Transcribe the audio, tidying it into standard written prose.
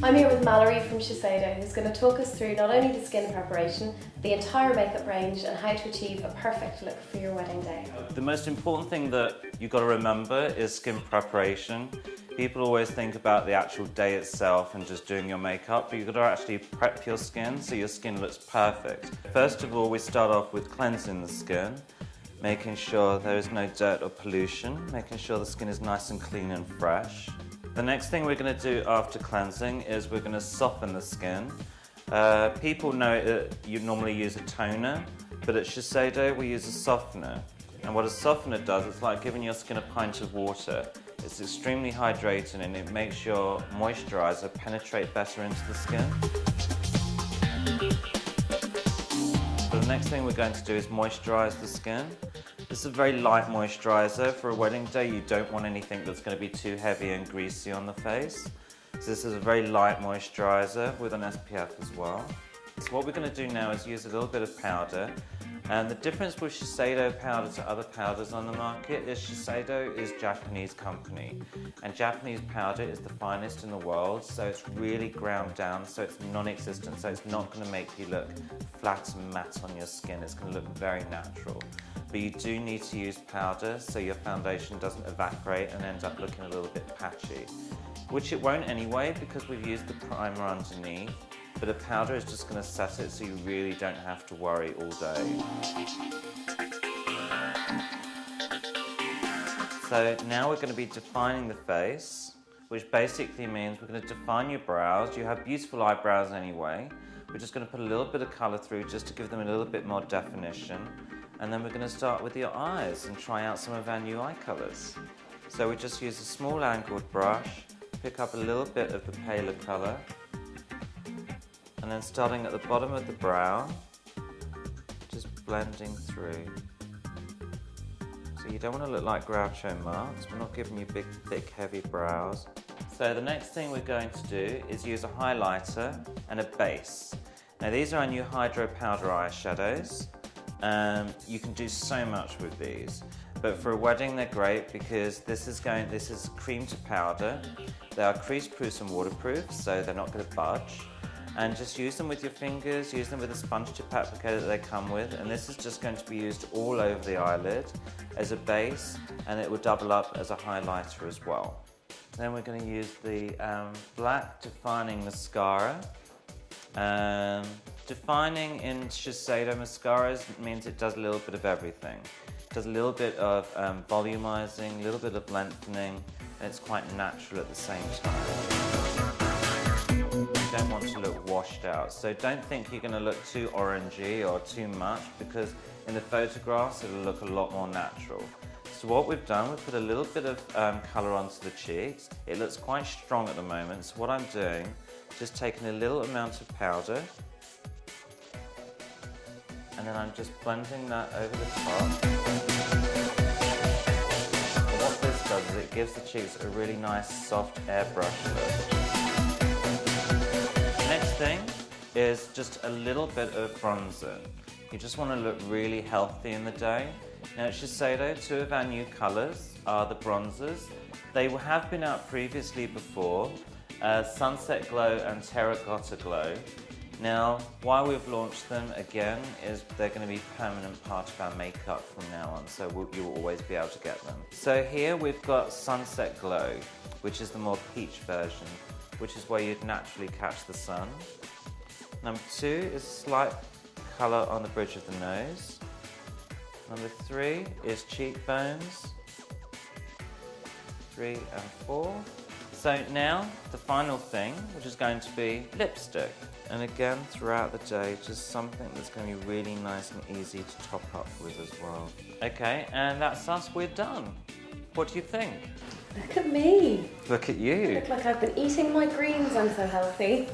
I'm here with Mallory from Shiseido, who's going to talk us through not only the skin preparation, but the entire makeup range and how to achieve a perfect look for your wedding day. The most important thing that you've got to remember is skin preparation. People always think about the actual day itself and just doing your makeup, but you've got to actually prep your skin so your skin looks perfect. First of all, we start off with cleansing the skin, making sure there is no dirt or pollution, making sure the skin is nice and clean and fresh. The next thing we're going to do after cleansing is we're going to soften the skin. People know that you normally use a toner, but at Shiseido we use a softener. And what a softener does, it's like giving your skin a pint of water. It's extremely hydrating and it makes your moisturiser penetrate better into the skin. So the next thing we're going to do is moisturise the skin. This is a very light moisturiser. For a wedding day, you don't want anything that's going to be too heavy and greasy on the face. So this is a very light moisturiser with an SPF as well. So what we're going to do now is use a little bit of powder. And the difference with Shiseido powder to other powders on the market is Shiseido is a Japanese company. And Japanese powder is the finest in the world, so it's really ground down, so it's non-existent. So it's not going to make you look flat and matte on your skin. It's going to look very natural. But you do need to use powder so your foundation doesn't evaporate and end up looking a little bit patchy. Which it won't anyway because we've used the primer underneath. But the powder is just going to set it so you really don't have to worry all day. So now we're going to be defining the face, which basically means we're going to define your brows. You have beautiful eyebrows anyway. We're just going to put a little bit of colour through just to give them a little bit more definition. And then we're going to start with your eyes and try out some of our new eye colours. So we just use a small angled brush, pick up a little bit of the paler colour, and then starting at the bottom of the brow, just blending through. So you don't want to look like Groucho Marx, we're not giving you big, thick, heavy brows. So the next thing we're going to do is use a highlighter and a base. Now these are our new Hydro Powder eyeshadows. You can do so much with these, but for a wedding they're great because this is cream to powder. They are crease proof and waterproof, so they're not going to budge. And just use them with your fingers, use them with a sponge tip applicator that they come with, and this is just going to be used all over the eyelid as a base, and it will double up as a highlighter as well. Then we're going to use the black defining mascara. Defining in Shiseido mascaras means it does a little bit of everything. It does a little bit of volumizing, a little bit of lengthening, and it's quite natural at the same time. You don't want to look washed out, so don't think you're going to look too orangey or too much because in the photographs it'll look a lot more natural. So what we've done, we've put a little bit of colour onto the cheeks. It looks quite strong at the moment, so what I'm doing, just taking a little amount of powder, and then I'm just blending that over the top. And what this does is it gives the cheeks a really nice soft airbrush look. Next thing is just a little bit of bronzer. You just want to look really healthy in the day. Now at Shiseido, two of our new colours are the bronzers. They have been out previously before, Sunset Glow and Terracotta Glow. Now, why we've launched them again is they're going to be a permanent part of our makeup from now on, so you will always be able to get them. So here we've got Sunset Glow, which is the more peach version, which is where you'd naturally catch the sun. Number 2 is slight colour on the bridge of the nose. Number 3 is cheekbones. 3 and 4. So now, the final thing, which is going to be lipstick. And again, throughout the day, just something that's going to be really nice and easy to top up with as well. Okay, and that's us, we're done. What do you think? Look at me. Look at you. I look like I've been eating my greens, I'm so healthy.